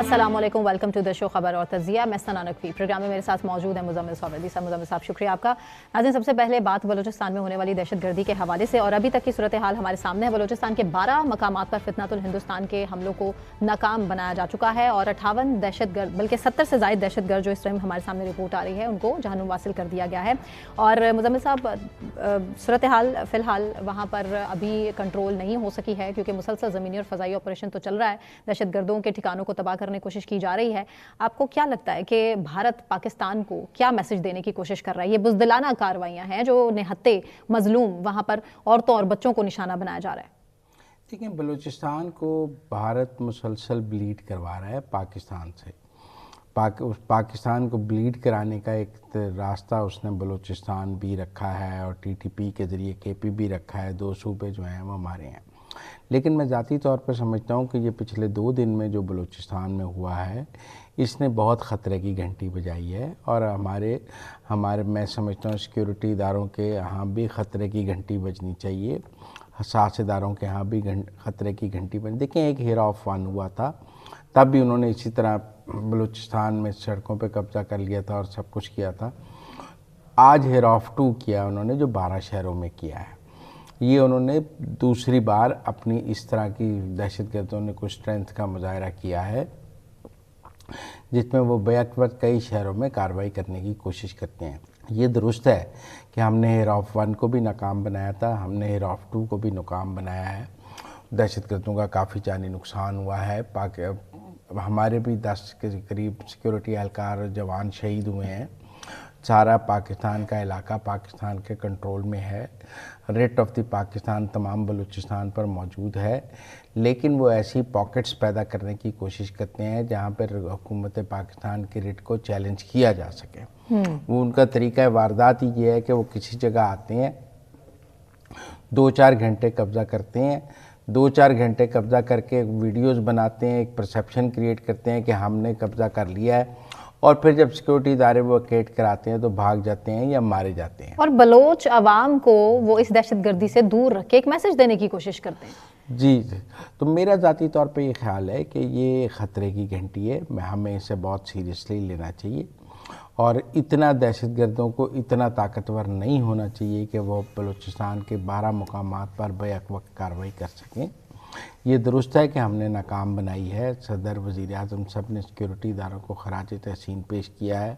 अस्सलाम वालेकुम, welcome to the show खबर और तजिया। मैं सना नकवी। प्रोग्राम में मेरे साथ मौजूद है मुजम्मिल सौदी साहब। मुजम्मिल साहब, शुक्रिया आपका। नाज़रीन, सबसे पहले बात बलूचिस्तान में होने वाली दहशतगर्दी के हवाले से और अभी तक की सूरत हाल हमारे सामने है। बलूचिस्तान के 12 मकामात पर फितनातुल हिंदुस्तान के हमलों को नाकाम बनाया जा चुका है और 58 दहशतगर्द, बल्कि 70 से ज़ायद दहशतगर्द जो इस टाइम हमारे सामने रिपोर्ट आ रही है, उनको जहन्नुम वासिल कर दिया गया है। और मुजम्मिल साहब, सूरत हाल फ़िलहाल वहाँ पर अभी कंट्रोल नहीं हो सकी है क्योंकि मुसलसल ज़मीनी और फ़ज़ाई ऑपरेशन तो चल रहा है, दहशतगर्दों के ठिकानों को तबाह करने की कोशिश की जा रही है। आपको क्या लगता है कि भारत पाकिस्तान को क्या मैसेज देने की कोशिश कर रहा है? ये बुज़दिलाना कार्रवाइयाँ हैं जो निहत्ते मजलूम वहाँ पर औरतों और बच्चों को निशाना बनाया जा रहा है। देखिए, बलूचिस्तान को भारत मुसलसल ब्लीड करवा रहा है पाकिस्तान से। पाकिस्तान को ब्लीड कराने का एक रास्ता उसने बलूचिस्तान भी रखा है और टीटीपी के ज़रिए केपी भी रखा है। 2 सूबे जो हैं वो हमारे हैं। लेकिन मैं ज़ाती तौर पर समझता हूँ कि ये पिछले 2 दिन में जो बलूचिस्तान में हुआ है, इसने बहुत ख़तरे की घंटी बजाई है और हमारे मैं समझता हूँ सिक्योरिटी इदारों के यहाँ भी ख़तरे की घंटी बजनी चाहिए, हसास इदारों के यहाँ भी ख़तरे की घंटी बज। देखें, एक हेरा ऑफ-1 हुआ था, तब भी उन्होंने इसी तरह बलूचिस्तान में सड़कों पे कब्ज़ा कर लिया था और सब कुछ किया था। आज हेरा ऑफ-2 किया उन्होंने, जो 12 शहरों में किया है। ये उन्होंने दूसरी बार अपनी इस तरह की दहशतगर्दों ने कुछ स्ट्रेंथ का मुजाहरा किया है, जिसमें वो बैक वक्त कई शहरों में कार्रवाई करने की कोशिश करते हैं। ये दुरुस्त है कि हमने हेरा ऑफ-1 को भी नाकाम बनाया था, हमने हेरा ऑफ-2 को भी नाकाम बनाया है। दहशतगर्दों का काफ़ी जानी नुकसान हुआ है। हमारे भी 10 के करीब सिक्योरिटी एहलकार और जवान शहीद हुए हैं। सारा पाकिस्तान का इलाका पाकिस्तान के कंट्रोल में है। रेट ऑफ द पाकिस्तान तमाम बलूचिस्तान पर मौजूद है, लेकिन वो ऐसी पॉकेट्स पैदा करने की कोशिश करते हैं जहाँ पर हुकूमत पाकिस्तान की रेट को चैलेंज किया जा सके। वो उनका तरीका वारदात ही ये है कि वो किसी जगह आते हैं, 2-4 घंटे कब्ज़ा करते हैं, 2-4 घंटे कब्ज़ा करके वीडियोज़ बनाते हैं, एक परसेप्शन क्रिएट करते हैं कि हमने कब्ज़ा कर लिया है, और फिर जब सिक्योरिटी इदारे वो वैकेट कराते हैं तो भाग जाते हैं या मारे जाते हैं। और बलोच अवाम को वो इस दहशतगर्दी से दूर रख के एक मैसेज देने की कोशिश करते हैं। जी, तो मेरा ज़ाती तौर पे ये ख्याल है कि ये ख़तरे की घंटी है, हमें इसे बहुत सीरियसली लेना चाहिए और इतना दहशतगर्दों को इतना ताकतवर नहीं होना चाहिए कि वो बलूचिस्तान के 12 मुकामात पर बैक वक्त कार्रवाई कर सकें। ये दुरुस्त है कि हमने नाकाम बनाई है। सदर, वज़ीर आज़म सब ने सिक्योरिटी इदारों को खराज तहसीन पेश किया है।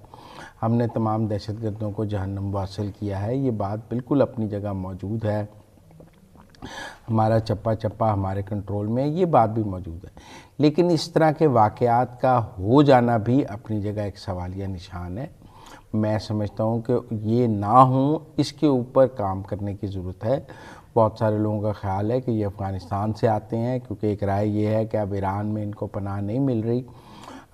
हमने तमाम दहशतगर्दों को जहन्नुम वासिल किया है। ये बात बिल्कुल अपनी जगह मौजूद है। हमारा चप्पा चप्पा हमारे कंट्रोल में, ये बात भी मौजूद है। लेकिन इस तरह के वाक़यात का हो जाना भी अपनी जगह एक सवालिया निशान है। मैं समझता हूँ कि ये ना हो, इसके ऊपर काम करने की ज़रूरत है। बहुत सारे लोगों का ख्याल है कि ये अफ़गानिस्तान से आते हैं, क्योंकि एक राय ये है कि अब ईरान में इनको पनाह नहीं मिल रही।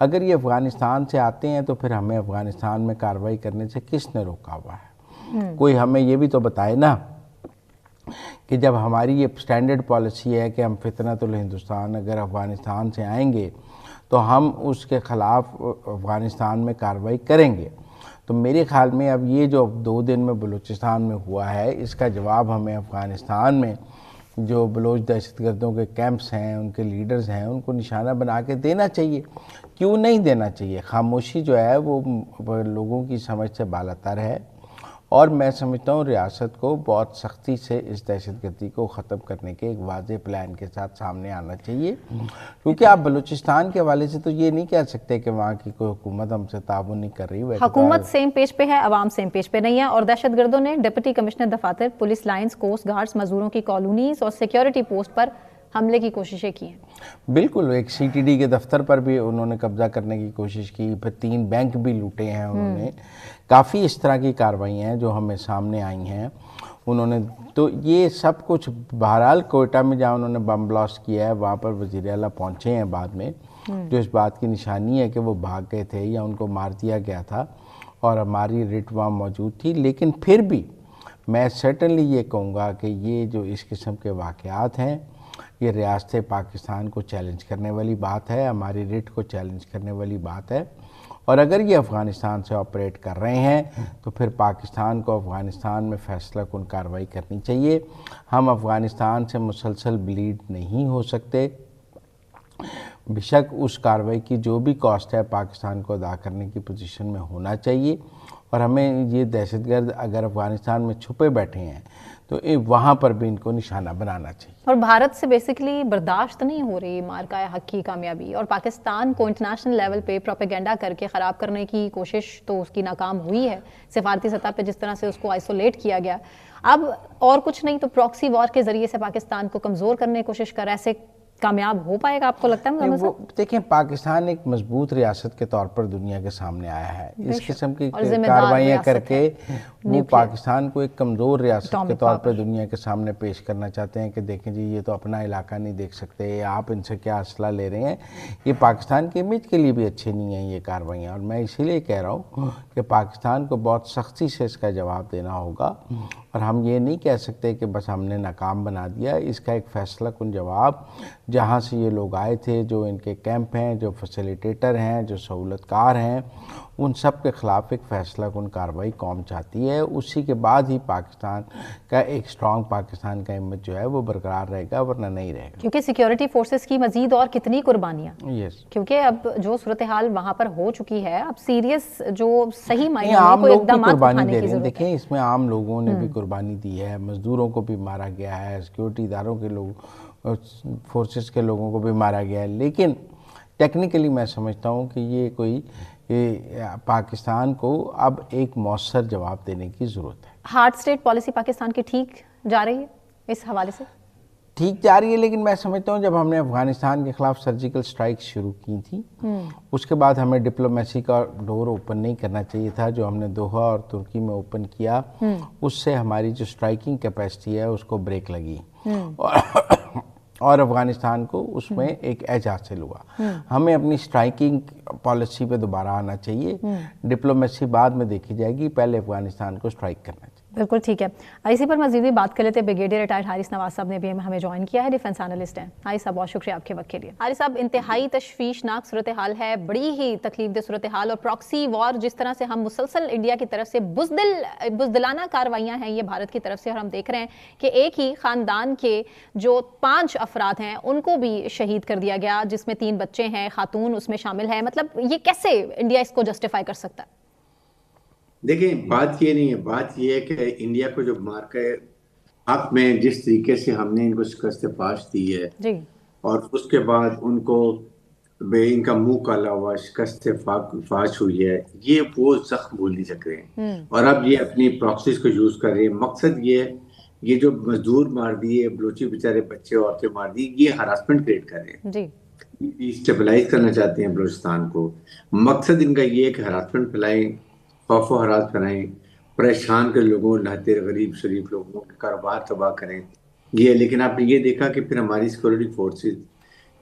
अगर ये अफ़गानिस्तान से आते हैं तो फिर हमें अफ़गानिस्तान में कार्रवाई करने से किसने रोका हुआ है? कोई हमें ये भी तो बताए ना कि जब हमारी ये स्टैंडर्ड पॉलिसी है कि हम फितनतुल हिंदुस्तान अगर अफ़गानिस्तान से आएंगे तो हम उसके ख़िलाफ़ अफ़गानिस्तान में कार्रवाई करेंगे। तो मेरे ख़्याल में अब ये जो 2 दिन में बलूचिस्तान में हुआ है, इसका जवाब हमें अफ़गानिस्तान में जो बलोच दहशतगर्दों के कैंप्स हैं, उनके लीडर्स हैं, उनको निशाना बना के देना चाहिए। क्यों नहीं देना चाहिए? खामोशी जो है वो लोगों की समझ से बालातर है और मैं समझता हूँ रियासत को बहुत सख्ती से इस दहशतगर्दी को ख़त्म करने के एक वाज़ेह प्लान के साथ सामने आना चाहिए। क्योंकि आप बलूचिस्तान के हवाले से तो ये नहीं कह सकते कि वहाँ की कोई हुकूमत हमसे ताउन नहीं कर रही। हुकूमत सेम पेज पे है, अवाम सेम पेज पे नहीं है और दहशतगर्दों ने डिप्टी कमिश्नर दफातर, पुलिस लाइन्स, कोस्ट गार्ड्स, मजदूरों की कॉलोनीज और सिक्योरिटी पोस्ट पर हमले की कोशिशें की हैं। बिल्कुल, एक सीटीडी के दफ्तर पर भी उन्होंने कब्जा करने की कोशिश की, फिर 3 बैंक भी लूटे हैं उन्होंने। काफ़ी इस तरह की कार्रवाइयाँ हैं जो हमें सामने आई हैं उन्होंने। तो ये सब कुछ बहरहाल कोयटा में जहाँ उन्होंने बम ब्लास्ट किया है, वहाँ पर वज़ीर आला पहुँचे हैं बाद में, जो इस बात की निशानी है कि वो भाग गए थे या उनको मार दिया गया था और हमारी रिट वहाँ मौजूद थी। लेकिन फिर भी मैं सर्टनली ये कहूँगा कि ये जो इस किस्म के वाक़यात हैं, ये रियासत पाकिस्तान को चैलेंज करने वाली बात है, हमारी रिट को चैलेंज करने वाली बात है। और अगर ये अफ़गानिस्तान से ऑपरेट कर रहे हैं तो फिर पाकिस्तान को अफ़गानिस्तान में फ़ैसला कुन कार्रवाई करनी चाहिए। हम अफ़गानिस्तान से मुसलसल ब्लीड नहीं हो सकते। बेशक उस कार्रवाई की जो भी कॉस्ट है पाकिस्तान को अदा करने की पोजीशन में होना चाहिए, और हमें ये दहशतगर्द अगर अफ़गानिस्तान में छुपे बैठे हैं तो वहाँ पर भी इनको निशाना बनाना चाहिए। और भारत से बेसिकली बर्दाश्त नहीं हो रही मार्का हक की कामयाबी, और पाकिस्तान को इंटरनेशनल लेवल पे प्रोपेगेंडा करके ख़राब करने की कोशिश तो उसकी नाकाम हुई है। सिफारती सतह पे जिस तरह से उसको आइसोलेट किया गया, अब और कुछ नहीं तो प्रॉक्सी वॉर के जरिए से पाकिस्तान को कमज़ोर करने की कोशिश कर, ऐसे कामयाब हो पाएगा आपको लगता है? वो देखें, पाकिस्तान एक मजबूत रियासत के तौर पर दुनिया के सामने आया है। इस किस्म की कार्रवाइयाँ करके वो पाकिस्तान को एक कमज़ोर रियासत के तौर पर दुनिया के सामने पेश करना चाहते हैं कि देखें जी, ये तो अपना इलाका नहीं देख सकते, आप इनसे क्या असला ले रहे हैं। ये पाकिस्तान की इमेज के लिए भी अच्छी नहीं है ये कार्रवाइयाँ, और मैं इसीलिए कह रहा हूँ कि पाकिस्तान को बहुत सख्ती से इसका जवाब देना होगा, और हम ये नहीं कह सकते कि बस हमने नाकाम बना दिया। इसका एक फैसला कुन जवाब, जहाँ से ये लोग आए थे, जो इनके कैंप हैं, जो फैसिलिटेटर हैं, जो सहूलतकार हैं, उन सब के ख़िलाफ़ एक फ़ैसला कुन कार्रवाई कौम चाहती है। उसी के बाद ही पाकिस्तान का एक स्ट्रॉन्ग पाकिस्तान का इमेज जो है वो बरकरार रहेगा, वरना नहीं रहेगा। क्योंकि सिक्योरिटी फोर्सेस की मजीद और कितनी कुर्बानियाँ, क्योंकि अब जो सूरत हाल वहाँ पर हो चुकी है, अब सीरियस जो सही मायने में कोई इक़दाम उठाने की ज़रूरत है। देखें, इसमें आम लोगों ने भी कुर्बानी दी है, मजदूरों को भी मारा गया है, सिक्योरिटी इदारों के लोग, फोर्सेस के लोगों को भी मारा गया है। लेकिन टेक्निकली मैं समझता हूँ कि ये पाकिस्तान को अब एक मौसर जवाब देने की ज़रूरत है। हार्ड स्टेट पॉलिसी पाकिस्तान की ठीक जा रही है इस हवाले से? ठीक जा रही है, लेकिन मैं समझता हूँ जब हमने अफ़गानिस्तान के ख़िलाफ़ सर्जिकल स्ट्राइक शुरू की थी, उसके बाद हमें डिप्लोमेसी का डोर ओपन नहीं करना चाहिए था। जो हमने दोहा और तुर्की में ओपन किया, उससे हमारी जो स्ट्राइकिंग कैपेसिटी है उसको ब्रेक लगी, और अफ़गानिस्तान को उसमें एक एज हासिल हुआ। हमें अपनी स्ट्राइकिंग पॉलिसी पे दोबारा आना चाहिए। डिप्लोमेसी बाद में देखी जाएगी, पहले अफ़गानिस्तान को स्ट्राइक करना चाहिए। बिल्कुल ठीक है। इसी पर मज़ीद भी बात कर लेते हैं। ब्रिगेडियर रिटायर्ड हारिस नवाज साहब ने भी हमें ज्वाइन किया है, डिफेंस एनालिस्ट हैं। हारिस साहब, बहुत शुक्रिया आपके वक्त के लिए। हारिस साहब, इंतहाई तशवीशनाक सूरत हाल है, बड़ी ही तकलीफदेह सूरत हाल, और प्रॉक्सी वॉर जिस तरह से हम मुसलसल इंडिया की तरफ से बुजदिलाना कार्रवाइयाँ हैं ये भारत की तरफ से, और हम देख रहे हैं कि एक ही ख़ानदान के जो 5 अफराद हैं उनको भी शहीद कर दिया गया, जिसमें 3 बच्चे हैं, खातून उसमें शामिल है। मतलब ये कैसे इंडिया इसको जस्टिफाई कर सकता है? देखिए, बात ये नहीं है, बात ये है कि इंडिया को जो मार्का हक में जिस तरीके से हमने इनको शिकस्त फाश दी है जी, और उसके बाद उनको इनका मुंह काला हुआ, शिकस्त फाश हुई है, ये वो जख्म भूल नहीं सक रहे हैं। और अब ये अपनी प्रॉक्सीज को यूज कर रहे हैं। मकसद ये है, ये जो मजदूर मार दिए, बलोची बेचारे बच्चे औरतें मार दी, ये हरासमेंट क्रिएट कर रहे हैं जी, स्टेबलाइज करना चाहते हैं बलूचिस्तान को। मकसद इनका ये है कि हरासमेंट फैलाएं, खौफ व हरास फैलाएं, परेशान कर लोगों, नहाते गरीब शरीफ लोगों के कारोबार तबाह करें ये। लेकिन आपने ये देखा कि फिर हमारी सिक्योरिटी फोर्सेस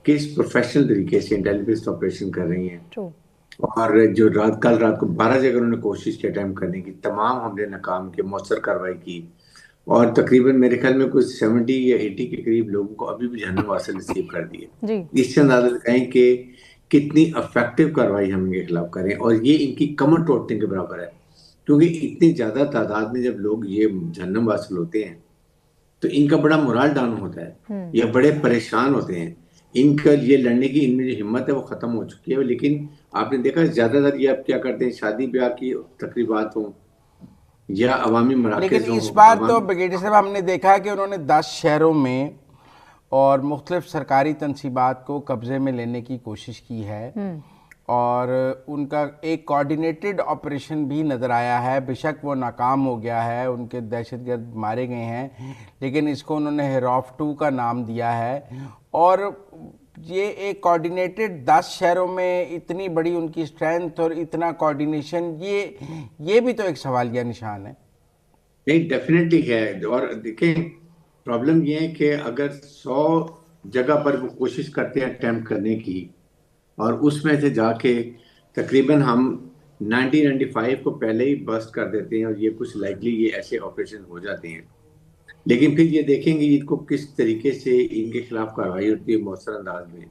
किस प्रोफेशनल तरीके से इंटेलिजेंस ऑपरेशन कर रही हैं। और जो कल रात को 12 जगह उन्होंने कोशिश की अटैम्प्ट करने की, तमाम हमले नाकाम के, मौसर कार्रवाई की, और तकरीबन मेरे ख्याल में कुछ 70 या 80 के करीब लोगों को अभी भी जहन्नम वासिल नसीब कर दिए। इससे अंदाजा लगाएं कि कितनी इफेक्टिव कार्रवाई हम इनके खिलाफ करें, और ये इनकी कमर तोड़ने के बराबर है। क्योंकि इतनी ज्यादा तादाद में जब लोग ये जहन्नम वासिल होते हैं तो इनका बड़ा मोरल डाउन होता है, ये बड़े परेशान होते हैं। इनका ये लड़ने की इनमें जो हिम्मत है वो खत्म हो चुकी है। लेकिन आपने देखा ज्यादातर ये अब क्या करते हैं, शादी ब्याह की तकरीबात हो या अवामी मराकज़ हो। लेकिन इस बार तो ब्रिगेडियर साहब हमने देखा कि उन्होंने 10 शहरों में और मुख्तलिफ सरकारी तनसीबात को कब्जे में लेने की कोशिश की है, और उनका एक कोऑर्डिनेटेड ऑपरेशन भी नज़र आया है। बेशक वो नाकाम हो गया है, उनके दहशतगर्द मारे गए हैं, लेकिन इसको उन्होंने हेरॉफ 2 का नाम दिया है। और ये एक कोऑर्डिनेटेड 10 शहरों में इतनी बड़ी उनकी स्ट्रेंथ और इतना कोऑर्डिनेशन, ये भी तो एक सवालिया निशान है। नहीं, डेफिनेटली है। और देखें, प्रॉब्लम ये है कि अगर 100 जगह पर वो कोशिश करते हैं अटेम्प्ट करने की, और उसमें से जाके तकरीबन हम 1995 को पहले ही बस्ट कर देते हैं, और ये कुछ लाइकली ये ऐसे ऑपरेशन हो जाते हैं। लेकिन फिर ये देखेंगे इनको किस तरीके से इनके खिलाफ कार्रवाई होती है मौसर अंदाज में,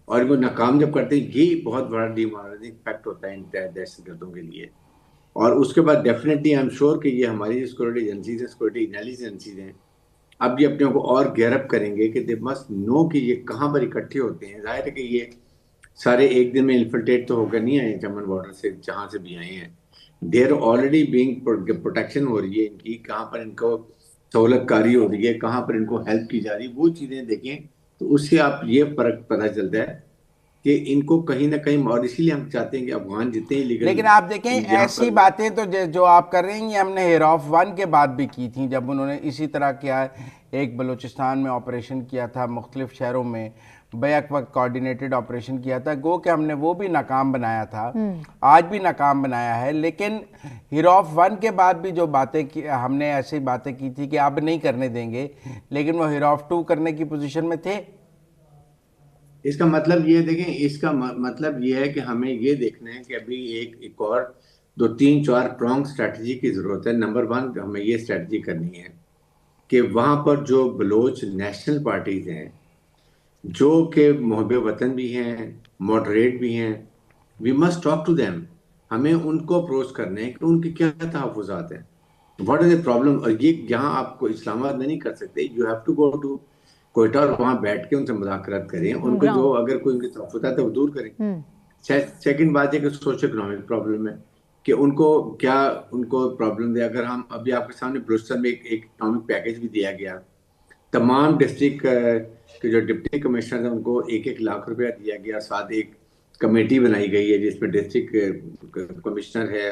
और वो नाकाम जब करते हैं, ये बहुत बड़ा डिमोरलाइजिंग फैक्ट होता है इन दहशतगर्दों के लिए। और उसके बाद डेफिनेटली आई एम श्योर कि ये हमारी सिक्योरिटी एजेंसीज हैं, सिक्योरिटी एनालिसिस एजेंसीज हैं, अब ये अपने को और गैरअप करेंगे कि दे मस्ट नो कि ये कहाँ पर इकट्ठे होते हैं। जाहिर है कि ये सारे एक दिन में इन्फिल्ट्रेट तो होकर नहीं आए चमन बॉर्डर से, जहाँ से भी आए हैं देर ऑलरेडी बीइंग प्रोटेक्शन हो रही है इनकी, कहाँ पर इनको सहूलतकारी हो रही है, कहाँ पर इनको हेल्प की जा रही है, वो चीज़ें देखें तो उससे आप ये फर्क पता चलता है कि इनको कहीं ना कहीं, और इसीलिए हम चाहते हैं कि अफगान जितने ही लेकिन आप देखें ऐसी बातें तो जो आप कर रहे हैं ये हमने हिराफ 1 के बाद भी की थी, जब उन्होंने इसी तरह किया, एक बलूचिस्तान में ऑपरेशन किया था, मुख्तलिफ शहरों में बैक वक्त कोऑर्डिनेटेड ऑपरेशन किया था, गो कि हमने वो भी नाकाम बनाया था, आज भी नाकाम बनाया है। लेकिन हिराफ 1 के बाद भी जो बातें की, हमने ऐसी बातें की थी कि अब नहीं करने देंगे, लेकिन वो हिराफ 2 करने की पोजीशन में थे। इसका मतलब ये देखें, इसका मतलब ये है कि हमें ये देखना है कि अभी एक और 2-3-4 प्रॉन्ग स्ट्रैटेजी की जरूरत है। नंबर 1 हमें ये स्ट्रैटेजी करनी है कि वहां पर जो बलोच नेशनल पार्टीज हैं, जो कि मुहब्बे वतन भी हैं, मॉडरेट भी हैं, we must talk to them. हमें उनको अप्रोच करने हैं कि उनके क्या तहफ़्फ़ुज़ात हैं, व्हाट इज द प्रॉब्लम। और ये यहाँ आपको इस्लामाबाद में नहीं कर सकते, you have to go to Quetta और वहाँ बैठ के उनसे मुज़ाकरात करें, उनको जो अगर कोई उनके तहफ़्फ़ुज़ात है वो दूर करें। सेकंड बात है कि सोशो इकोनॉमिक प्रॉब्लम है कि उनको क्या उनको प्रॉब्लम है। अगर हम अभी आपके सामने बलूचिस्तान में एक इकोनॉमिक पैकेज भी दिया गया, तमाम डिस्ट्रिक्ट के जो डिप्टी कमिश्नर हैं उनको 1-1 लाख रुपया दिया गया, साथ एक कमेटी बनाई गई है जिसमें डिस्ट्रिक्ट कमिश्नर है,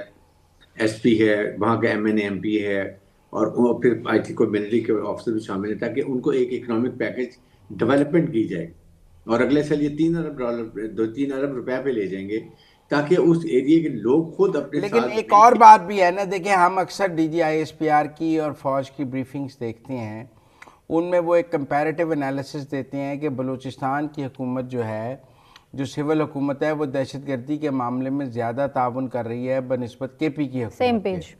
एसपी है, वहाँ का एमएनए एमपी है, और फिर आई थिंक कोई मिलिट्री के ऑफिसर भी शामिल है, ताकि उनको एक इकोनॉमिक पैकेज डेवलपमेंट की जाए। और अगले साल ये $3 अरब रुपया पे ले जाएंगे, ताकि उस एरिया के लोग खुद अपने लेकिन साथ एक और बात भी है ना, देखिए हम अक्सर DGISPR की और फौज की ब्रीफिंग्स देखते हैं, उनमें वो एक कंपैरेटिव एनालिसिस देते हैं कि बलूचिस्तान की हुकूमत जो है, जो सिविल हुकूमत है, वो दहशतगर्दी के मामले में ज़्यादा ताउन कर रही है बनस्बत KP की हुकूमत। Same page.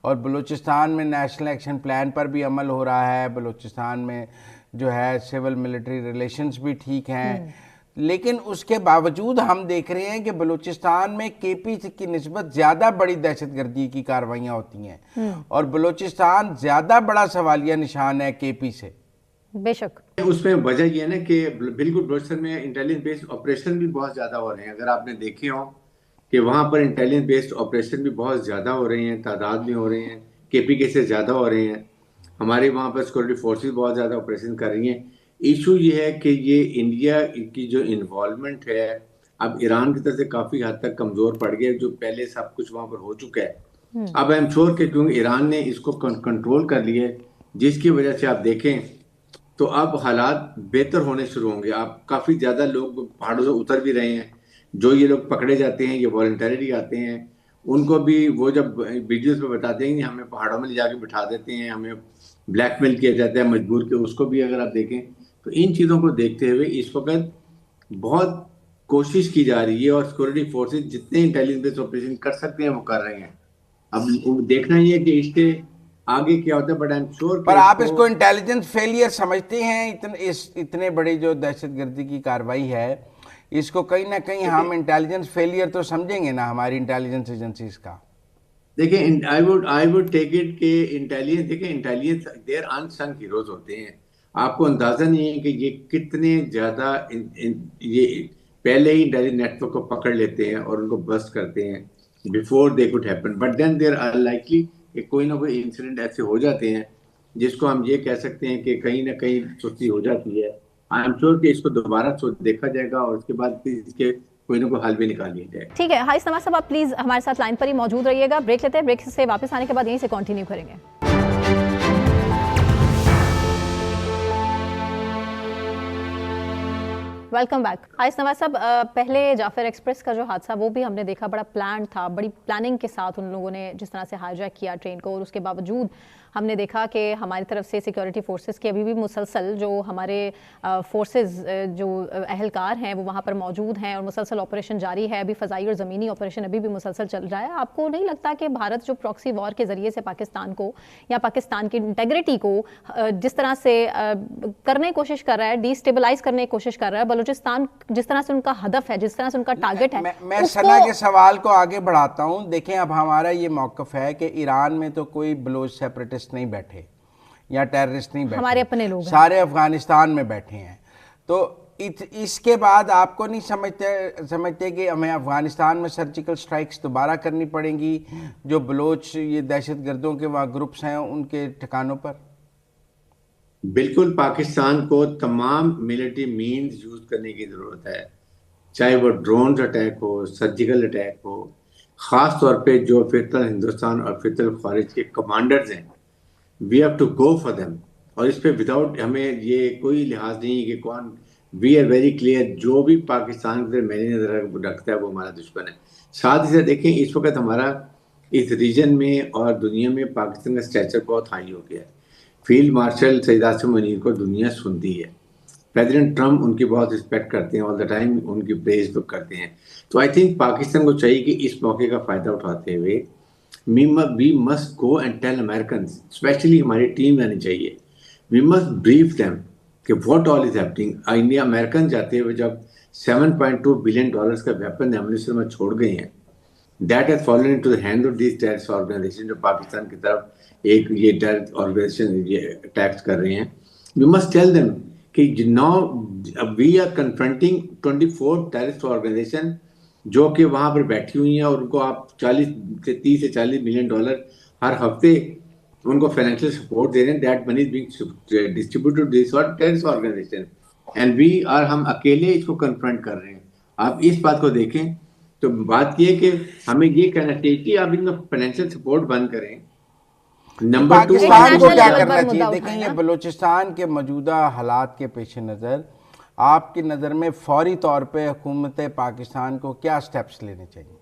और बलूचिस्तान में नेशनल एक्शन प्लान पर भी अमल हो रहा है, बलूचिस्तान में जो है सिविल मिलिट्री रिलेशंस भी ठीक हैं, लेकिन उसके बावजूद हम देख रहे हैं कि बलूचिस्तान में KP की निस्बत ज़्यादा बड़ी दहशतगर्दी की कार्रवाइयाँ होती हैं, और बलूचिस्तान ज़्यादा बड़ा सवालिया निशान है KP से। बेशक उसमें वजह ये है ना कि बिल्कुल बलूचिस्तान में इंटेलिजेंस बेस्ड ऑपरेशन भी बहुत ज़्यादा हो रहे हैं। अगर आपने देखे हो कि वहाँ पर इंटेलिजेंस बेस्ड ऑपरेशन भी बहुत ज़्यादा हो रहे हैं, तादाद में हो रहे हैं, KP के से ज़्यादा हो रहे हैं। हमारे वहाँ पर सिक्योरिटी फोर्सेस बहुत ज़्यादा ऑपरेशन कर रही हैं। इशू ये है कि ये इंडिया की जो इन्वॉल्वमेंट है अब ईरान की तरफ से काफ़ी हद तक कमज़ोर पड़ गया, जो पहले सब कुछ वहाँ पर हो चुका है। अब आई एम श्योर कि क्योंकि ईरान ने इसको कंट्रोल कर लिया है, जिसकी वजह से आप देखें तो अब हालात बेहतर होने शुरू होंगे। आप काफ़ी ज़्यादा लोग पहाड़ों से उतर भी रहे हैं। जो ये लोग पकड़े जाते हैं, ये वॉलंटरी आते हैं, उनको भी वो जब वीडियोस पे बताते हैं कि हमें पहाड़ों में ले जाके बिठा देते हैं, हमें ब्लैकमेल किया जाता है मजबूर के, उसको भी अगर आप देखें तो इन चीज़ों को देखते हुए इस वक्त बहुत कोशिश की जा रही है, और सिक्योरिटी फोर्सेज जितने इंटेलिजेंस ऑपरेशन कर सकते हैं वो कर रहे हैं। अब देखना ये है कि इसके आगे क्या होता है, बट आई एम श्योर। पर आप इसको इंटेलिजेंस फेलियर समझते हैं? इतने बड़ी जो दहशतगर्दी की कार्रवाई है, इसको कहीं ना कहीं हम इंटेलिजेंस फेलियर तो समझेंगे ना हमारी इंटेलिजेंस एजेंसीज का? देखिए, आई वुड टेक इट के इंटेलिजेंस, देखिए इंटेलिजेंस देयर अनसंग हीरोज होते हैं। आपको अंदाजा नहीं है कि ये कितने ज्यादा ये पहले ही इंटेलिजेंस नेटवर्क को पकड़ लेते हैं और उनको बस्ट करते हैं before they could happen, but then there unlikely कि कोई ना कोई इंसिडेंट ऐसे हो जाते हैं जिसको हम ये कह सकते हैं कि कहीं ना कहीं सुस्ती हो जाती है। आई एम श्योर कि इसको दोबारा देखा जाएगा और उसके बाद इसके कोई ना कोई हल भी निकाल लिया जाए। ठीक है, हारिस नवाज साहब आप प्लीज हमारे साथ लाइन पर ही मौजूद रहिएगा। ब्रेक लेते हैं, ब्रेक से वापस आने के बाद यहीं से कंटिन्यू करेंगे। Welcome back. हारिस नवाज साहब, पहले जाफर एक्सप्रेस का जो हादसा वो भी हमने देखा, बड़ा प्लान था, बड़ी प्लानिंग के साथ उन लोगों ने जिस तरह से हाईजैक किया ट्रेन को, और उसके बावजूद हमने देखा कि हमारी तरफ से सिक्योरिटी फोर्सेस की अभी भी मुसलसल जो हमारे फोर्सेस जो अहलकार हैं वो वहाँ पर मौजूद हैं और मुसलसल ऑपरेशन जारी है। अभी फ़ज़ाई और ज़मीनी ऑपरेशन अभी भी मुसलसल चल रहा है। आपको नहीं लगता कि भारत जो प्रॉक्सी वॉर के ज़रिए से पाकिस्तान को या पाकिस्तान की इंटेग्रिटी को जिस तरह से करने की कोशिश कर रहा है, डिस्टेबलाइज करने की कोशिश कर रहा है, बलूचिस्तान जिस तरह से उनका हदफ है, जिस तरह से उनका टारगेट है, मैं सना के सवाल को आगे बढ़ाता हूँ। देखें, अब हमारा ये मौक़िफ़ है कि ईरान में तो कोई बलोच सेपरेटिस्ट नहीं बैठे, या टेररिस्ट नहीं बैठे, हमारे अपने लोग हैं। सारे अफगानिस्तान में बैठे हैं। तो इसके बाद आपको नहीं समझते कि हमें अफगानिस्तान में सर्जिकल स्ट्राइक्स दोबारा करनी पड़ेंगी, जो बलोच ये दहशतगर्दों के वहाँ ग्रुप्स हैं उनके ठिकानों पर? बिल्कुल, पाकिस्तान को तमाम मिलिट्री मीन्स यूज करने की जरूरत है, चाहे वो ड्रोन अटैक हो, सर्जिकल अटैक हो। खास तौर पे जो फिरकल हिंदुस्तान और फिरकल खारिज के कमांडर्स हैं, we have to go for them. और इस पे विदाउट हमें ये कोई लिहाज नहीं कि कौन, वी आर वेरी क्लियर, जो भी पाकिस्तान पर मेरी नजर रखता है वो हमारा दुश्मन है। साथ ही साथ देखें, इस वक्त हमारा इस रीजन में और दुनिया में पाकिस्तान का स्टेचर बहुत हाई हो गया है। फील्ड मार्शल सईद आसिम मुनीर को दुनिया सुनती है, प्रेसिडेंट ट्रम्प उनकी बहुत रिस्पेक्ट करते हैं, ऑल द टाइम उनकी प्रेज करते हैं। तो आई थिंक पाकिस्तान को चाहिए कि इस मौके का फायदा उठाते हुए we must go and tell American, specially हमारी टीम रहनी चाहिए, वी मस्ट ब्रीफ देम कि what all is happening. India American जाते हुए जब $7.2 बिलियन का वेपन एम्युनिशन में छोड़ गए हैं, that has fallen into the hand of this terrorist organisation, जो पाकिस्तान की तरफ एक ये टेररिस्ट ऑर्गेनाइजेशन ये अटैक्स कर रहे हैं। वी मस्ट टेल देम कि now we are confronting 24 terrorist organisation जो कि वहां पर बैठी हुई हैं, और उनको आप 30 से 40 मिलियन डॉलर हर हफ्ते उनको फाइनेंशियल सपोर्ट दे रहे हैं। That money is being distributed this और terrorist organisation, and we are, हम अकेले इसको कन्फ्रंट कर रहे हैं। आप इस बात को देखें तो बात ये है कि हमें ये कहना चाहिए कि आप इनका फाइनेंशियल सपोर्ट बंद करें। नंबर 2, पाकिस्तान को क्या लेवल पर करना मुद्दा चाहिए? देखें, ये बलूचिस्तान के मौजूदा हालात के पेश नज़र आपकी नज़र में फौरी तौर पे हुकूमत पाकिस्तान को क्या स्टेप्स लेने चाहिए?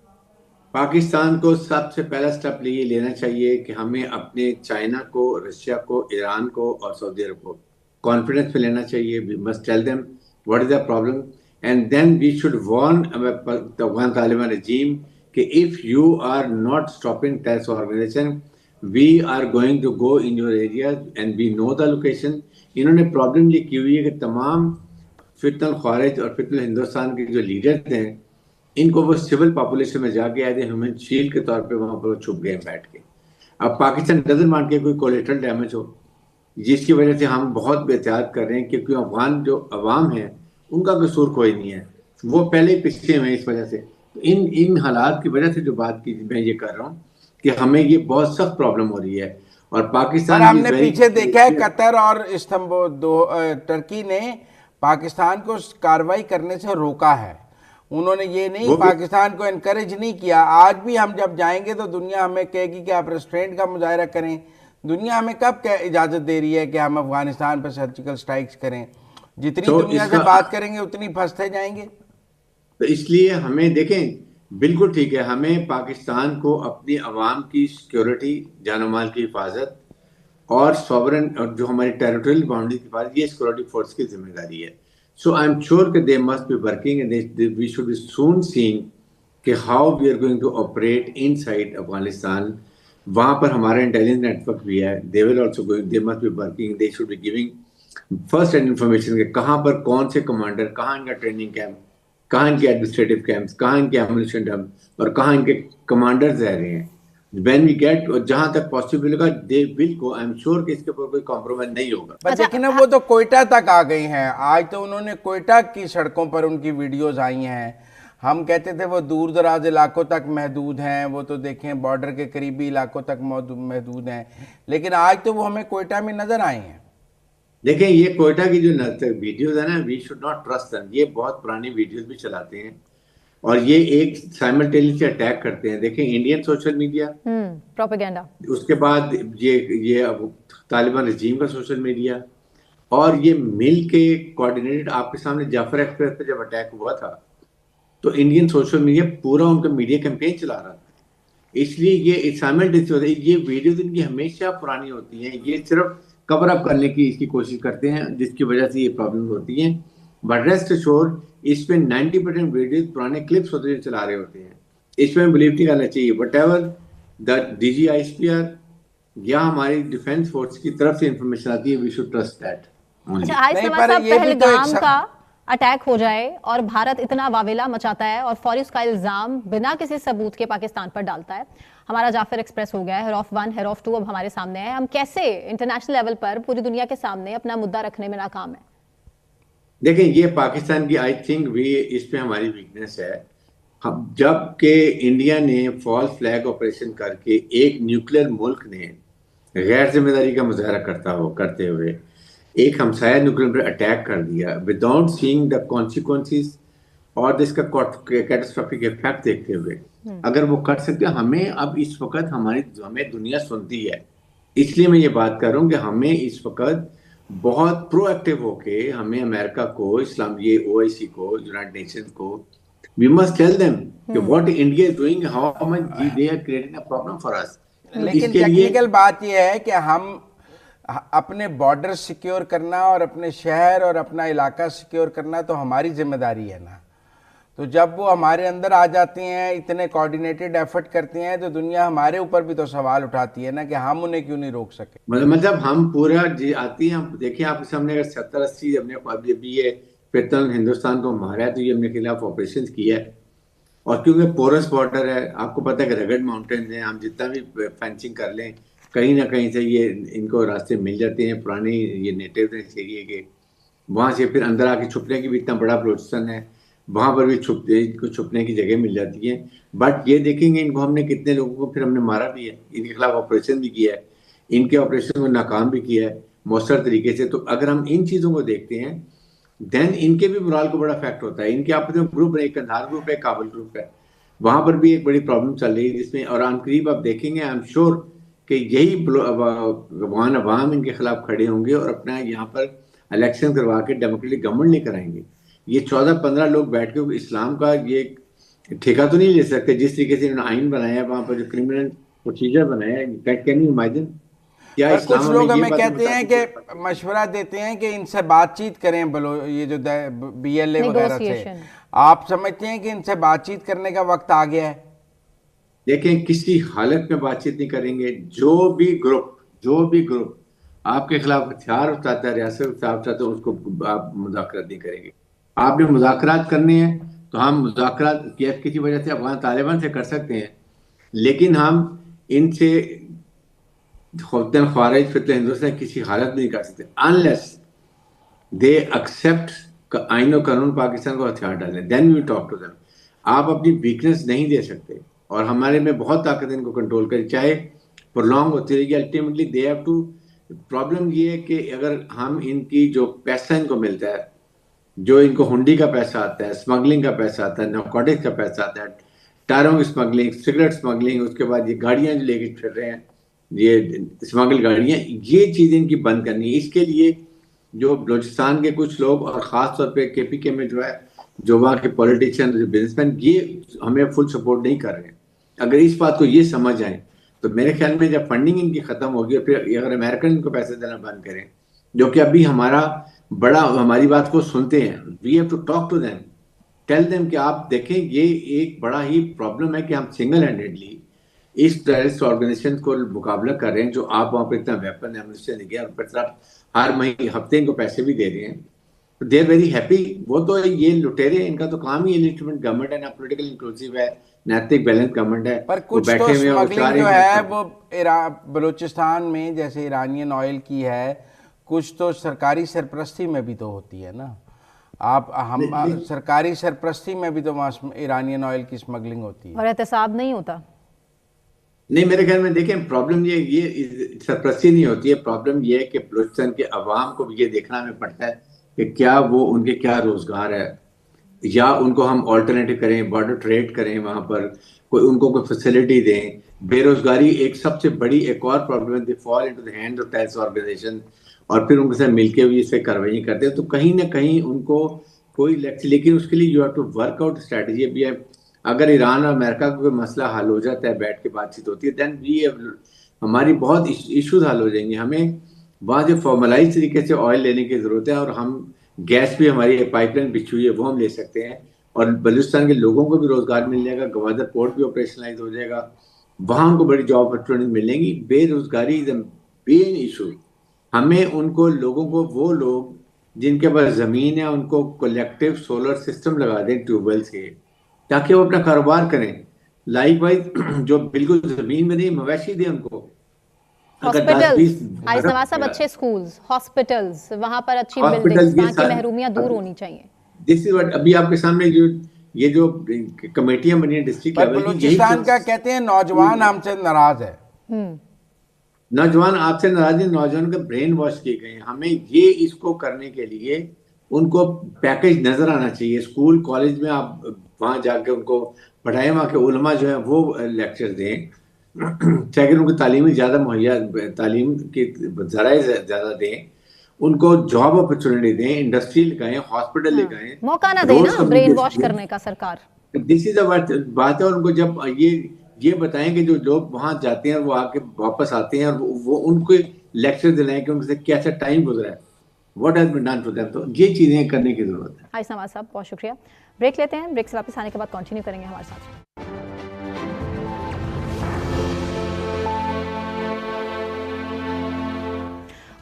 पाकिस्तान को सबसे पहला स्टेप ये लेना चाहिए कि हमें अपने चाइना को, रशिया को, ईरान को और सऊदी अरब को कॉन्फिडेंस में लेना चाहिए। We must tell them what is the problem, and then we should warn the Afghan Taliban regime कि if you are not stopping terrorist organisation, we are going to go in your area and we know the location. इन्होंने problem ये की हुई है कि तमाम फितनल खारिज और फितनल हिंदुस्तान के जो लीडर्स हैं, इनको वो सिविल पॉपुलेशन में जाके एज ए ह्यूमन शील्ड के तौर पे वहां पर छुप गए बैठ के। अब पाकिस्तान डजंट मान के कोई कोलेटरल डैमेज हो, जिसकी वजह से हम बहुत एहतियात कर रहे हैं, क्योंकि अफगान जो अवाम है उनका कसूर कोई नहीं है, वो पहले ही पीछे हुए इस वजह से। तो इन हालात की वजह से जो बात की मैं ये कर रहा हूँ कि हमें ये बहुत सख्त प्रॉब्लम हो रही है। और पाकिस्तान, हमने पीछे देखा है कतर और इस्तांबुल, टर्की ने पाकिस्तान को कार्रवाई करने से रोका है। उन्होंने ये नहीं पाकिस्तान को एनकरेज नहीं किया। आज भी हम जब जाएंगे तो दुनिया हमें कहेगी कि आप रेस्ट्रेंट का मुजाहरा करें। दुनिया हमें कब क्या इजाजत दे रही है कि हम अफगानिस्तान पर सर्जिकल स्ट्राइक्स करें? जितनी तो दुनिया से बात करेंगे उतनी फंसते जाएंगे। तो इसलिए हमें देखें, बिल्कुल ठीक है, हमें पाकिस्तान को अपनी आवाम की सिक्योरिटी, जान माल की हिफाजत और सॉवरन और जो हमारी टेरिटोरियल बाउंड्री की हिफाजत, ये सिक्योरिटी फोर्स की जिम्मेदारी है। So I'm sure that they must be working, and we should be soon seeing कि how we are going to operate inside Afghanistan. वहाँ पर हमारा इंटेलिजेंस नेटवर्क भी है। They will also go, they must be working, they should be giving first hand information कि कहाँ पर कौन से कमांडर, कहाँ इनका ट्रेनिंग कैंप, कहाँ इनके एडमिनिस्ट्रेटिव कैंप्स, कहाँ इनके एम्युनिशन डंप और कहाँ इनके कमांडर्स रह रहे हैं। When we get, जहां तक पॉसिबल होगा they will go, I'm sure कि इसके ऊपर कोई कॉम्प्रोमाइज नहीं होगा। बस लेकिन वो तो कोयटा तक आ गई हैं। आज तो उन्होंने कोयटा की सड़कों पर उनकी वीडियोस आई हैं। हम कहते थे वो दूर दराज इलाकों तक महदूद हैं, वो तो देखें बॉर्डर के करीबी इलाकों तक महदूद हैं, लेकिन आज तो वो हमें कोयटा में नजर आए हैं। देखें, ये कोयटा की जो वीडियोस है ना, we should not trust them. ये बहुत पुरानी वीडियोस भी चलाते हैं और ये एक साइमल्टेनियसली अटैक करते हैं। देखें, इंडियन सोशल मीडिया, प्रोपेगेंडा, उसके बाद ये तालिबान रजीम का सोशल मीडिया, और ये मिल के कोऑर्डिनेटेड। आपके सामने जाफर एक्सप्रेस पे जब अटैक हुआ था तो इंडियन सोशल मीडिया पूरा उनका मीडिया कैंपेन चला रहा था। इसलिए ये साइमल्टेनियसली होता है। ये वीडियोस इनकी हमेशा पुरानी होती हैं, ये सिर्फ कवर अप करने की इसकी कोशिश करते हैं, जिसकी वजह से ये प्रॉब्लम होती है। बट रेस्ट एश्योर्ड, इस पे 90% वीडियोस पुराने क्लिप्स होते हैं, चला रहे होते हैं। इसमें बिलीव नहीं करना चाहिए। वट एवर द DGISPR या हमारी डिफेंस फोर्स की तरफ से इंफॉर्मेशन आती है, we should trust that. Pahalgam का अटैक हो जाए और भारत इतना वावेला मचाता है और फौरी उसका इल्जाम बिना किसी सबूत के पाकिस्तान पर डालता है। हमारा जाफर एक्सप्रेस हो गया है, हेरॉफ 1 हेरॉफ 2 अब हमारे सामने है। हम कैसे इंटरनेशनल लेवल पर पूरी दुनिया के सामने अपना मुद्दा रखने में नाकाम है? देखें, ये पाकिस्तान की आई थिंक भी इस पे हमारी वीकनेस है। हम जब के इंडिया ने फॉल्स फ्लैग ऑपरेशन करके एक न्यूक्लियर मुल्क ने गैर जिम्मेदारी का मुजाहरा करते हुए एक हमसाया न्यूक्लियर पर अटैक कर दिया विदाउट सीइंग द कॉन्सिक्वेंसेस और इसका कैटास्ट्रोफिक इफेक्ट देखते हुए, अगर वो कर सकते, हमें अब इस वक्त हमें दुनिया सुनती है। इसलिए मैं ये बात कर रहा हूँ कि हमें इस वक्त बहुत प्रोएक्टिव होके हमें अमेरिका को, इस्लाम, ये ओआईसी को, यूनाइटेड नेशंस को, वी मस्ट टेल देम कि what India is doing, how much they are creating a problem for us. लेकिन टेक्निकल बात यह है कि हम अपने बॉर्डर सिक्योर करना और अपने शहर और अपना इलाका सिक्योर करना तो हमारी जिम्मेदारी है ना। तो जब वो हमारे अंदर आ जाती हैं, इतने कोऑर्डिनेटेड एफर्ट करती हैं, तो दुनिया हमारे ऊपर भी तो सवाल उठाती है ना कि हम उन्हें क्यों नहीं रोक सके। मतलब हम पूरा आती हैं, हम देखिए आपके सामने अगर 70-80 हमने अभी ये फिर हिंदुस्तान को मारा है तो ये हमने खिलाफ ऑपरेशन किया है। और क्योंकि पोरस बॉर्डर है, आपको पता है कि रगड़ माउंटेन है, हम जितना भी फेंसिंग कर लें कहीं ना कहीं से ये इनको रास्ते मिल जाते हैं। पुराने ये नेटिव एरिया के, वहाँ से फिर अंदर आके छुपने की भी इतना बड़ा बलूचिस्तान है, वहाँ पर भी छुपने की जगह मिल जाती है। बट ये देखेंगे इनको हमने कितने लोगों को फिर हमने मारा भी है, इनके खिलाफ ऑपरेशन भी किया है, इनके ऑपरेशन को नाकाम भी किया है मौसर तरीके से। तो अगर हम इन चीज़ों को देखते हैं देन इनके भी मोराल को बड़ा इफेक्ट होता है। इनके आपस में ग्रुप है, एक कंधार ग्रुप है, काबुल ग्रुप है, वहाँ पर भी एक बड़ी प्रॉब्लम चल रही है जिसमें, और आन करीब आप देखेंगे, आई एम श्योर कि यही अफगान अवाम इनके खिलाफ खड़े होंगे और अपना यहाँ पर इलेक्शन करवा के डेमोक्रेटिक गवर्नमेंट लेकर आएंगे। ये 14-15 लोग बैठ के इस्लाम का ये ठेका तो नहीं ले सकते जिस तरीके से इन्होंने आइन बनाया है, वहाँ पर जो क्रिमिनल प्रोसीजर बनाया है। Can you imagine? क्या पर कुछ लोग हमें कहते हैं कि मशवरा देते हैं कि इनसे बातचीत करें, बोलो ये जो BLA वगैरह से, आप समझते हैं कि इनसे बातचीत करने का वक्त आ गया है? देखें, किसी हालत में बातचीत नहीं करेंगे। जो भी ग्रुप आपके खिलाफ हथियार उठाता है, रियासत उठाता है, उसको आप मुज़ाकरात नहीं करेंगे। आपने मुज़ाकरात करने हैं तो हम मुज़ाकरात किसी वजह से अफगान तालिबान से कर सकते हैं, लेकिन हम इनसे ख्वारिज फितले हिंदुस्तान किसी हालत में नहीं कर सकते अनलेस दे एक्सेप्ट आइन और कानून पाकिस्तान को हथियार डालें, then we talk to them. आप अपनी वीकनेस नहीं दे सकते और हमारे में बहुत ताकत इनको कंट्रोल करें, चाहे प्रोलॉन्ग होती रहेगी। Ultimately they have to. Problem ये है कि अगर हम इनकी जो पैसा इनको मिलता है, जो इनको हुंडी का पैसा आता है, स्मगलिंग का पैसा आता है, नारकोटिक्स का पैसा आता है, टायरों की स्मगलिंग, सिगरेट स्मगलिंग, उसके बाद ये गाड़ियां जो लेके फिर रहे हैं, ये स्मगल गाड़ियां, ये चीज़ इनकी बंद करनी है। इसके लिए जो बलूचिस्तान के कुछ लोग और ख़ास तौर पे KPK में जो है, जो वहाँ के पॉलिटिशियन, बिजनेसमैन, ये हमें फुल सपोर्ट नहीं कर रहे हैं। अगर इस बात को ये समझ आए तो मेरे ख्याल में जब फंडिंग इनकी ख़त्म होगी और फिर अगर अमेरिकन इनको पैसे देना बंद करें, जो कि अभी हमारी बात को सुनते हैं, we have to talk to them, tell them कि आप देखें ये एक बड़ा ही प्रॉब्लम है कि हम सिंगल हैंडेडली इस टेररिस्ट ऑर्गेनाइजेशन को मुकाबला कर रहे हैं, जो आप वहाँ पर इतना वेपन एमुनिशन लेके और फिर हर महीने हफ्ते इनको पैसे भी दे रहे हैं। They are very happy. वो तो ये लुटेरे, इनका तो काम ही इलिटरेट गवर्नमेंट है ना, पॉलिटिकल इंक्लूसिव है, नैतिक बैलेंस गवर्नमेंट है। पर कुछ तो स्मगलिंग जो है वो बलूचिस्तान में जैसे ईरानियन ऑयल की है, कुछ तो सरकारी सरपरस्ती में भी तो होती है ना। सरकारी सरपरस्ती में भी तो वहाँ ईरानियन ऑयल की स्मगलिंग होती है और एहतसाब नहीं होता। नहीं, मेरे ख्याल में देखें, प्रॉब्लम ये सरपरस्ती नहीं होती है। प्रॉब्लम ये है कि बलूचिस्तान के अवाम को भी ये देखना हमें पड़ता है कि क्या वो उनके क्या रोजगार है, या उनको हम ऑल्टरनेटिव करें, बॉर्डर ट्रेड करें, वहाँ पर उनको कोई फैसिलिटी दें। बेरोजगारी एक सबसे बड़ी एक और प्रॉब्लम है। They fall into the hands of terrorist organisation और फिर उनके साथ मिलकर भी इस पर कार्रवाई करते हैं। तो कहीं ना कहीं उनको कोई लेकिन उसके लिए you have to work out strategy भी है। अगर ईरान और अमेरिका का कोई मसला हल हो जाता है, बैठ के बातचीत होती है, देन हमारी बहुत इश्यूज हल हो जाएंगे। हमें वहाँ जो फॉर्मलाइज तरीके से ऑयल लेने की ज़रूरत है, और हम गैस भी, हमारी पाइपलाइन बिछी हुई है, वो हम ले सकते हैं, और बलूचिस्तान के लोगों को भी रोज़गार मिल जाएगा। गवादर पोर्ट भी ऑपरेशनलाइज हो जाएगा, वहाँ उनको बड़ी जॉब अपॉर्चुनिटी मिलेंगी। बेरोजगारी इज द मेन इशू। हमें उनको लोगों को, वो लोग जिनके पास ज़मीन है, उनको कलेक्टिव सोलर सिस्टम लगा दें ट्यूबवेल्स के, ताकि वो अपना कारोबार करें। लाइकवाइज जो बिल्कुल जमीन में नहीं, मवेशी दे उनको। अगर 10-20 हॉस्पिटल्स, आइज नवाज साहब, अच्छे स्कूल्स, हॉस्पिटल्स, वहां पर अच्छी बिल्डिंग्स, वहां की महरूमियां दूर होनी चाहिए। दिस इज व्हाट अभी आपके सामने जो ये जो कमेटियां बनी है डिस्ट्रिक्ट पर लेवल की, बलूचिस्तान का कहते हैं नौजवान हमसे नाराज है। नौजवान आपसे नाराज है, नौजवान का ब्रेन वॉश किए गए हैं। हमें ये इसको करने के लिए उनको पैकेज नजर आना चाहिए। स्कूल कॉलेज में आप वहां जाके उनको पढ़ाएं, वहां के उलमा जो है वो लेक्चर दें, चाहे उनको तालीमी ज्यादा मुहैया, तालीम की जराए ज्यादा दें, उनको जॉब अपॉर्चुनिटी दें, इंडस्ट्री लगाएं, हॉस्पिटल लगाएं, मौका ना देना ब्रेन वॉश करने का सरकार। दिस इज बात है। और उनको जब ये बताएं कि जो लोग वहां जाते हैं वो आके वापस आते हैं, और वो उनको लेक्चर दिलाएं कि उनसे कैसा टाइम गुजरा है, what has been done for them. तो ये चीजें करने की जरूरत है। आइज नवाज साहब, बहुत शुक्रिया। ब्रेक लेते हैं, ब्रेक से वापस आने के बाद कंटिन्यू करेंगे हमारे साथ।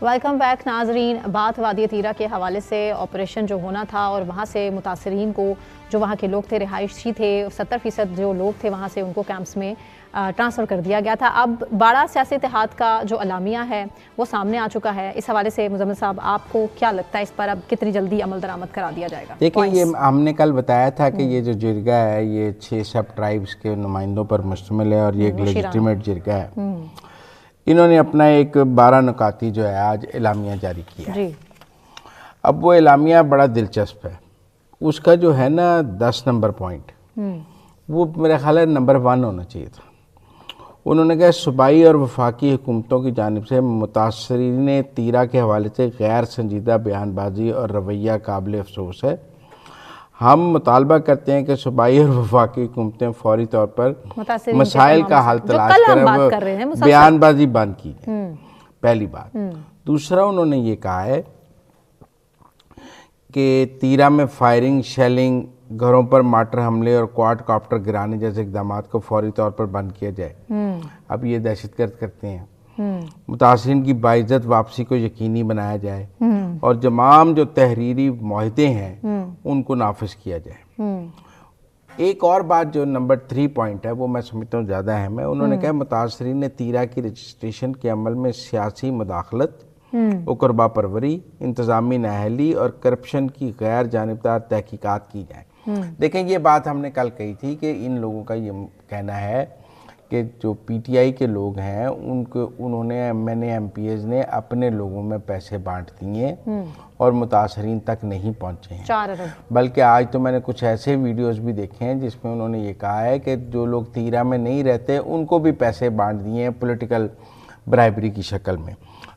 वेलकम बैक नाजरीन। बात वादी तीरा के हवाले से ऑपरेशन जो होना था और वहाँ से मुतासरीन को, जो वहाँ के लोग थे, रिहायशी थे, 70% जो लोग थे वहाँ से उनको कैंप्स में ट्रांसफ़र कर दिया गया था। अब बड़ा सियासी इत्तेहाद का जो अलामिया है वो सामने आ चुका है। इस हवाले से मुजम्मिल साहब, आपको क्या लगता है इस पर अब कितनी जल्दी अमल दरामद करा दिया जाएगा? देखिए, ये हमने कल बताया था कि ये जो जिरगा है ये 6 सब ट्राइब्स के नुमाइंदों पर मुश्तमिल है और ये एक लेजिटिमेट जिरगा है। इन्होंने अपना एक 12 नुकाती जो है आज एलामिया जारी किया है। अब वो एलामिया बड़ा दिलचस्प है। उसका जो है ना 10 नंबर पॉइंट, वो मेरा ख्याल है नंबर 1 होना चाहिए था। उन्होंने कहा सूबाई और वफाकी हुकूमतों की जानिब से मुतासरीन तीरा के हवाले से गैर संजीदा बयानबाजी और रवैया काबिल अफसोस है। हम मुतालबा करते हैं कि सूबाई और वफाकी हुकूमतें फौरी तौर पर मसाइल का हल तलाश कर बयानबाजी बंद की जाए, पहली बात। दूसरा, उन्होंने ये कहा है कि तीरा में फायरिंग, शेलिंग, घरों पर मार्टर हमले और क्वाड कॉप्टर गिराने जैसे इक़दाम को फौरी तौर पर बंद किया जाए। अब ये दहशतगर्द करते हैं। मुतासरीन की बाइज्जत वापसी को यकीनी बनाया जाए और तमाम जो तहरीरी मुआहदे हैं उनको नाफिज किया जाए। एक और बात जो नंबर 3 पॉइंट है वो मैं समझता हूँ ज़्यादा अहम है। उन्होंने कहा मुतासरीन ने तीरा की रजिस्ट्रेशन के अमल में सियासी मुदाखलत, उकरबा परवरी, इंतज़ामी नाअहली और करप्शन की गैर जानिबदार तहकीकात की जाए। देखें, ये बात हमने कल कही थी कि इन लोगों का ये कहना है कि जो पीटीआई के लोग हैं उन्होंने MNA MPs ने अपने लोगों में पैसे बांट दिए और मुतासरीन तक नहीं पहुंचे हैं। 4 अरब। बल्कि आज तो मैंने कुछ ऐसे वीडियोस भी देखे हैं जिसमें उन्होंने ये कहा है कि जो लोग तीरा में नहीं रहते उनको भी पैसे बांट दिए हैं पॉलिटिकल ब्राइबरी की शक्ल में।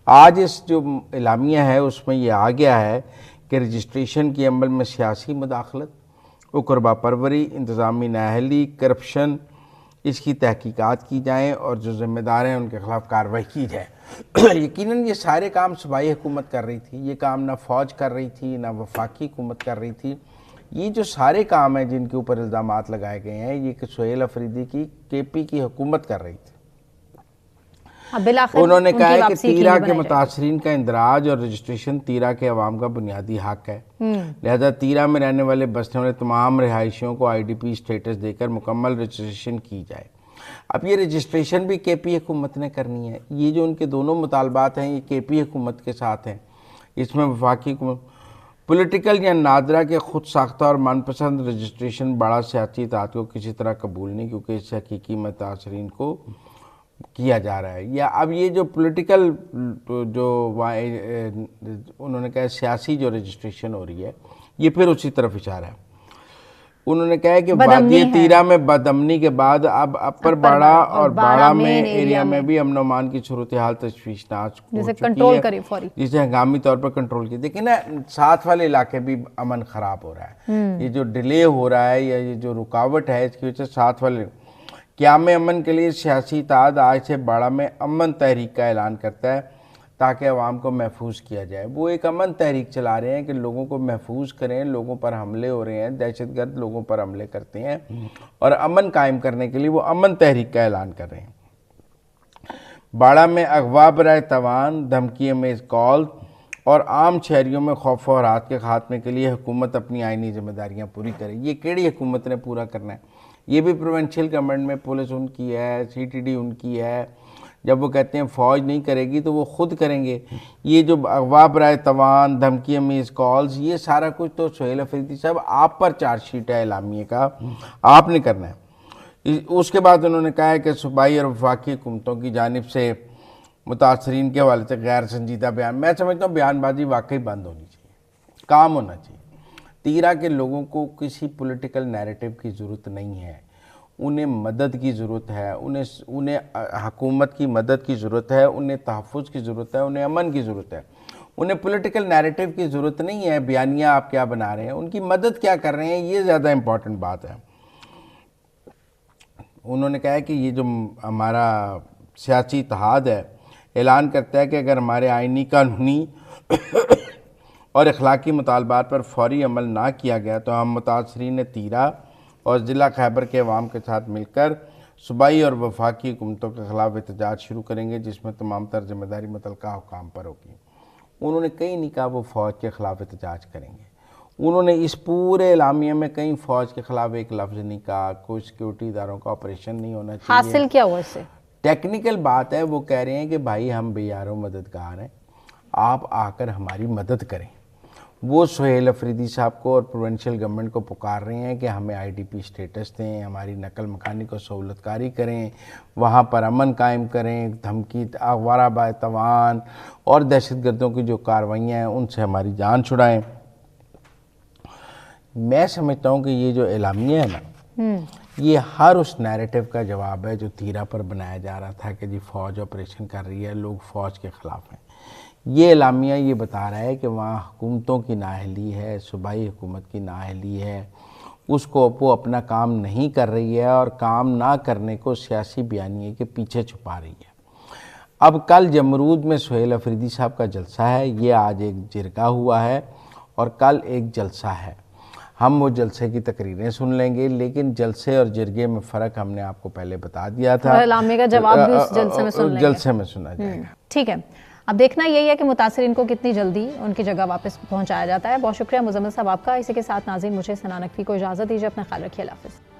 आज इस जो इलामिया है उसमें ये आ गया है कि रजिस्ट्रेशन के अमल में सियासी मुदाखलत, उकरबा परवरी, इंतज़ामी नाअहली, करप्शन, इसकी तहकीकात की जाएँ और जो ज़िम्मेदार हैं उनके ख़िलाफ़ कार्रवाई की जाए। यकीनन ये सारे काम सूबाई हुकूमत कर रही थी, ये काम ना फ़ौज कर रही थी ना वफाकी हुकूमत कर रही थी। ये जो सारे काम हैं जिनके ऊपर इल्ज़ामात लगाए गए हैं ये कि सुहेल अफरीदी की KP की हुकूमत कर रही थी। उन्होंने कहा है कि तीरा के मुतासरीन का इंदराज और रजिस्ट्रेशन तीरा के अवाम का बुनियादी हक है, लिहाजा तीरा में रहने वाले बसने वाले तमाम रिहायशियों को IDP स्टेटस देकर मुकम्मल रजिस्ट्रेशन की जाए। अब ये रजिस्ट्रेशन भी KP हुकूमत ने करनी है। ये जो उनके दोनों मुतालबात हैं ये KP हुकूमत के साथ हैं। इसमें वफाकी पॉलिटिकल या नादरा के खुद साख्ता और मनपसंद रजिस्ट्रेशन बड़ा सियासी इत्तेहाद को किसी तरह कबूल नहीं, क्योंकि इससे हकीकी मुतासरीन को किया जा रहा है। या अब ये जो पॉलिटिकल जो उन्होंने कहा सियासी जो रजिस्ट्रेशन हो रही है ये फिर उसी तरफ इशारा है। उन्होंने कहा है कि वादी तीरा में बदअमनी के बाद अब अपर बाड़ा और बाड़ा में एरिया में भी अमन अमान की सूरत हाल तशवीशनाक हो चुकी है, जिसे हंगामी तौर पर कंट्रोल की। देखिए ना, साथ वाले इलाके भी अमन ख़राब हो रहा है। ये जो डिले हो रहा है या ये जो रुकावट है इसकी वजह से साथ वाले क़याम अमन के लिए सियासी इत्तेहाद आज से बाड़ा में अमन तहरीक का ऐलान करता है ताकि अवाम को महफूज किया जाए। वो एक अमन तहरीक चला रहे हैं कि लोगों को महफूज करें, लोगों पर हमले हो रहे हैं, दहशतगर्द लोगों पर हमले करते हैं और अमन कायम करने के लिए वो अमन तहरीक का ऐलान कर रहे हैं। बाड़ा में अगवा बराए तवान, धमकी में कॉल और आम शहरियों में खौफ और राहत के खात्मे के लिए हुकूमत अपनी आइनी जिम्मेदारियाँ पूरी करे। ये केड़ी हुकूमत ने पूरा करना है? ये भी प्रोविंशियल गवर्नमेंट में पुलिस उनकी है, सीटीडी उनकी है। जब वो कहते हैं फ़ौज नहीं करेगी तो वो खुद करेंगे। ये जो अगवा बराए तवान, धमकी मीज कॉल्स, ये सारा कुछ तो सुहेल अफरीदी साहब आप पर चार्जशीट है एलामिया का, आपने करना है। उसके बाद उन्होंने कहा है कि सूबाई और वफाकी हुकूमतों की जानिब से मुतासरीन के हवाले से गैर संजीदा बयान, मैं समझता हूँ बयानबाजी वाकई बंद होनी चाहिए, काम होना चाहिए। तीरा के लोगों को किसी पॉलिटिकल नैरेटिव की ज़रूरत नहीं है, उन्हें मदद की ज़रूरत है, उन्हें हुकूमत की मदद की ज़रूरत है, उन्हें तहफ़्फ़ुज़ की ज़रूरत है, उन्हें अमन की ज़रूरत है। उन्हें पॉलिटिकल नैरेटिव की ज़रूरत नहीं है, बयानिया आप क्या बना रहे हैं, उनकी मदद क्या कर रहे हैं, ये ज़्यादा इम्पॉर्टेंट बात है। उन्होंने कहा है कि ये जो हमारा सियासी इत्तेहाद है ऐलान करता है कि अगर हमारे आइनी, कानूनी और अखलाकी मुतालबात पर फौरी अमल ना किया गया तो हम मुतासरीन तीरा और ज़िला खैबर के अवाम के साथ मिलकर सूबाई और वफाकी हुकूमतों के ख़िलाफ़ एहतजाज शुरू करेंगे, जिसमें तमाम तर जिम्मेदारी मुतलका हुकाम पर होगी। उन्होंने कहीं नहीं कहा वो फ़ौज के ख़िलाफ़ एहतजाज करेंगे। उन्होंने इस पूरे एलामिया में कहीं फ़ौज के ख़िलाफ़ एक लफ्ज़ नहीं कहा, कोई सिक्योरिटी इदारों का ऑपरेशन नहीं होना चाहिए। हासिल क्या हुआ इससे? टेक्निकल बात है, वो कह रहे हैं कि भाई हम बेयारों मददगार हैं, आप आकर हमारी मदद करें। वो सुहेल अफरीदी साहब को और प्रोविंशियल गवर्नमेंट को पुकार रहे हैं कि हमें आईडीपी स्टेटस दें, हमारी नकल मकानी को सहूलतकारी करें, वहाँ पर अमन कायम करें, धमकी, अगवा बराए तवान और दहशतगर्दों की जो कार्रवाइयाँ हैं उनसे हमारी जान छुड़ाएँ। मैं समझता हूँ कि ये जो एलामिया है ना, ये हर उस नैरेटिव का जवाब है जो तीरा पर बनाया जा रहा था कि जी फ़ौज ऑपरेशन कर रही है, लोग फ़ौज के ख़िलाफ़ हैं। ये एलामिया ये बता रहा है कि वहाँ हुकूमतों की नाअहली है, सूबाई हुकूमत की नाअहली है, उसको वो अपना काम नहीं कर रही है और काम ना करने को सियासी बयानिए के पीछे छुपा रही है। अब कल जमरूद में सुहेल अफरीदी साहब का जलसा है, ये आज एक जिरगा हुआ है और कल एक जलसा है। हम वो जलसे की तकरीरें सुन लेंगे, लेकिन जलसे और जिरगे में फ़र्क हमने आपको पहले बता दिया था। एलामिया का जवाब भी उस जलसे में सुन लेंगे। जलसे में सुना जाएगा। ठीक है, अब देखना यही है कि मुतासरीन को कितनी जल्दी उनकी जगह वापस पहुंचाया जाता है। बहुत शुक्रिया मुजम्मिल साहब आपका। इसी के साथ नाज़रीन मुझे सना नकवी को इजाज़त दीजिए, अपना ख्याल रखिए, अल्लाह हाफ़िज़।